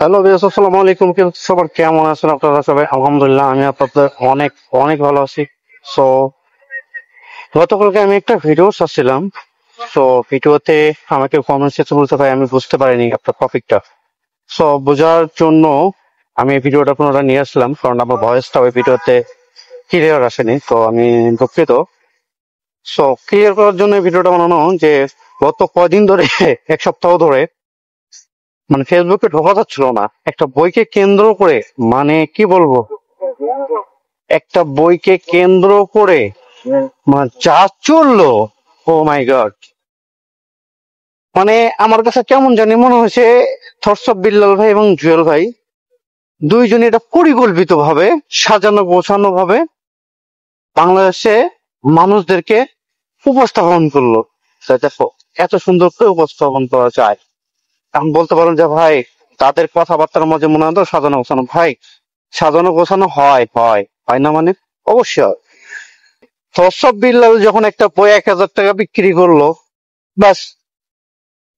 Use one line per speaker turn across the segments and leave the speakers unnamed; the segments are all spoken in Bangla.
হ্যালো বিয়াস, আসসালামু আলাইকুম। সবার কেমন আছেন আপনারা সবাই? আলহামদুলিল্লাহ, আমি আপনাদের অনেক অনেক ভালো আছি। সো গতকালকে আমি একটা ভিডিও ছাড়ছিলাম। সো ভিডিওতে আমাকে কমেন্ট সেকশন বলতে, ভাই আমি বুঝতে পারিনি আপনার টপিকটা। সো বোঝার জন্য আমি এই ভিডিওটা পুনরায় নিয়ে আসলাম, কারণ আমার ভয়েসটা ওই ভিডিওতে ক্লিয়ার আসেনি। তো আমি দুঃখিত। সো ক্লিয়ার করার জন্য এই ভিডিওটা বানানো যে গত কয়দিন ধরে এক সপ্তাহ ধরে মানে ফেসবুকে ঢোকা যাচ্ছিল না একটা বইকে কেন্দ্র করে। মানে কি বলবো, একটা বইকে কেন্দ্র করে মানে যা চললো, ও মাই গড। মানে আমার কাছে কেমন জানি মনে হয়েছে থটস অফ বিল্লাল ভাই এবং জুয়েল ভাই দুইজনে এটা পরিকল্পিত ভাবে, সাজানো গোছানো ভাবে বাংলাদেশে মানুষদেরকে উপস্থাপন করলো। তো দেখো, এত সুন্দর করে উপস্থাপন করা যায়। আমি বলতে পারেন যে ভাই, তাদের কথাবার্তার মাঝে মনে হয় তো সাজানো গোছানো। ভাই, সাজানো গোছানো হয় হয় হয় না মানে? অবশ্যই হয়। থসব বিল্লাল যখন একটা বই 1,000 টাকা বিক্রি করলো, ব্যাস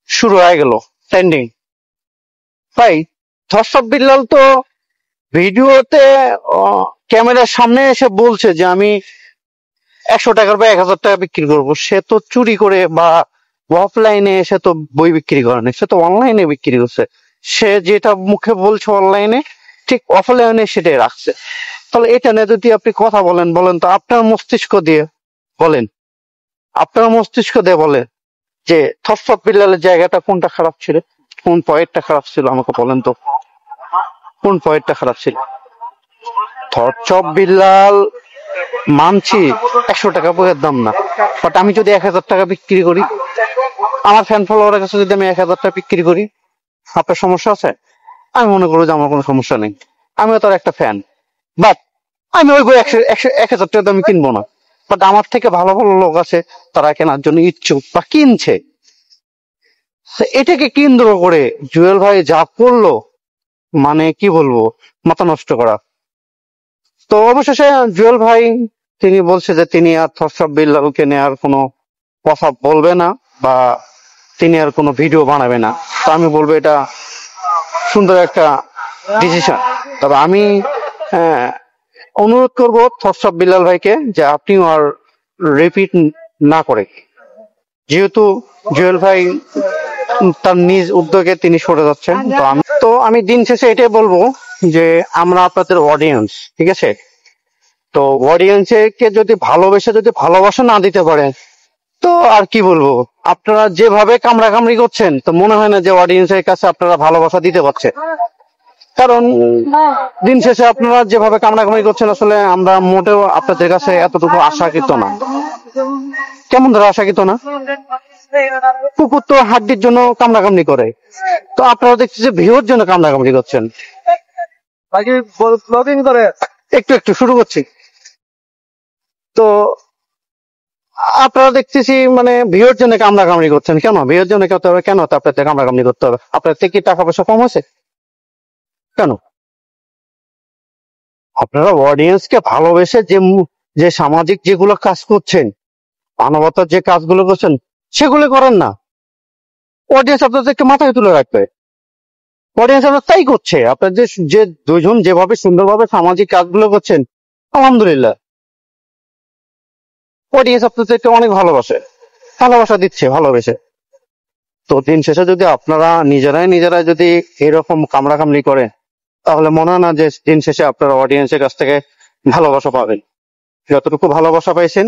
শুরু হয়ে গেল ট্রেন্ডিং। ভাই, থসব বিল্লাল তো ভিডিওতে ক্যামেরার সামনে এসে বলছে যে আমি 100 টাকার বা 1,000 টাকা বিক্রি করবো। সে তো চুরি করে বা অফলাইনে এসে তো বই বিক্রি করে না, সে তো অনলাইনে বিক্রি করছে। সে যেটা মুখে বলছে অনলাইনে, ঠিক অফলাইনে সেটাই রাখছে। তাহলে এটা নিয়ে যদি আপনি কথা বলেন, বলেন তো আপনার মস্তিষ্ক দিয়ে বলেন, আপনার মস্তিষ্ক দিয়ে বলেন যে থরসব বিল্লালের জায়গাটা কোনটা খারাপ ছিল, কোন পয়েন্টটা খারাপ ছিল, আমাকে বলেন তো কোন পয়েন্টটা খারাপ ছিল। থরচব বিল্লাল মানছি 100 টাকা বইয়ের দাম না, বাট আমি যদি 1,000 টাকা বিক্রি করি, আমার ফ্যান ফলোয়ারের কাছে যদি আমি 1,000 টাকা বিক্রি করি, আপনার সমস্যা আছে? আমি মনে করবো যে আমার কোনো সমস্যা নেই, আমিও তার একটা ফ্যান। বাট আমি ওই বই 1,000 টাকা দামে কিনবো না। বাট আমার থেকে ভালো ভালো লোক আছে, তারা কেনার জন্য ইচ্ছুক বা কিনছে। তো এটাকে কেন্দ্র করে জুয়েল ভাই যা করলো, মানে কি বলবো, মাথা নষ্ট করা। তো অবশেষে জুয়েল ভাই তিনি বলছে যে তিনি আর থরসব বিল্লালকে নিয়ে আর কোনো কথা বলবে না, বা তিনি আর কোনো ভিডিও বানাবে না। তো আমি বলবো এটা সুন্দর একটা ডিসিশন। তবে আমি আহ, অনুরোধ করব থরসব বিল্লাল ভাইকে যে আপনিও আর রিপিট না করে, যেহেতু জুয়েল ভাই তার নিজ উদ্যোগে তিনি সরে যাচ্ছেন। তো আমি দিন শেষে এটাই বলবো যে আমরা আপনাদের অডিয়েন্স, ঠিক আছে? তো অডিয়েন্সকে যদি ভালোবেসে যদি ভালোবাসা না দিতে পারেন, তো আর কি বলবো, আপনারা যেভাবে কামড়াকামড়ি করছেন, তো মনে হয় না যে অডিয়েন্সের কাছে আপনারা ভালোবাসা দিতে পারছেন। কারণ দিন শেষে আপনারা যেভাবে কামড়াকামড়ি করছেন, আসলে আমরা মোটেও আপনাদের কাছে এতটুকু আশাকৃত না। কেমন ধরে আশাকৃত না? কুকুর তো হাড্ডির জন্য কামড়াকামড়ি করে, তো আপনারা দেখছি যে ভিউর জন্য কামড়াকামড়ি করছেন। ব্লগিং করে একটু একটু শুরু করছি। তো আপনারা দেখতেছি মানে ভিউর জন্য কামড়াকামড়ি করছেন। কেন ভিউর জন্য করতে হবে? কেন তো আপনাদের কামড়াকামড়ি করতে হবে? আপনার থেকে কি টাকা পয়সা কম হয়েছে? কেন? আপনারা অডিয়েন্সকে ভালোবেসে যে যে সামাজিক যেগুলো কাজ করছেন, মানবতার যে কাজগুলো করছেন, সেগুলো করেন না। অডিয়েন্স আপনাদেরকে মাথায় তুলে রাখবে। অডিয়েন্স আপনার তাই করছে। আপনার যে যে দুজন যেভাবে সুন্দরভাবে সামাজিক কাজগুলো করছেন, আলহামদুলিল্লাহ, অডিয়েন্স আপনাদেরকে অনেক ভালোবাসে, ভালোবাসা দিচ্ছে ভালোবেসে। তো দিন শেষে যদি আপনারা নিজেরাই যদি এরকম কামড়াকামড়ি করেন, তাহলে মনে হয় না যে দিন শেষে আপনারা অডিয়েন্সের কাছ থেকে ভালোবাসা পাবেন। যতটুকু ভালোবাসা পাইছেন,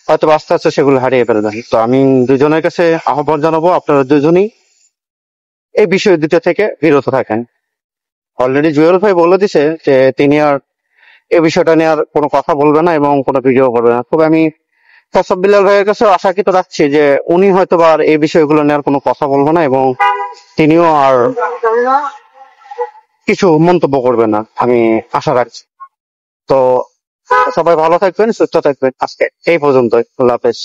হয়তো আস্তে আস্তে সেগুলো হারিয়ে ফেলবেন। তো আমি দুজনের কাছে আহ্বান জানাবো, আপনারা দুজনই এই বিষয় দুটো থেকে বিরত থাকেন। অলরেডি জুয়েল ভাই বলে দিছে যে তিনি আর এই বিষয়টা নিয়ে আর কোনো কথা বলবে না এবং কোনো ভিডিও করবে না। তবে আমি ফসব বিল্লাল ভাইয়ের কাছে আশাকৃত রাখছি যে উনি হয়তো বা আর এই বিষয়গুলো নিয়ে আর কোনো কথা বলবে না, এবং তিনিও আর কিছু মন্তব্য করবে না, আমি আশা রাখছি। তো সবাই ভালো থাকবেন, সুস্থ থাকবেন। আজকে এই পর্যন্ত, আল্লাহ হাফেজ।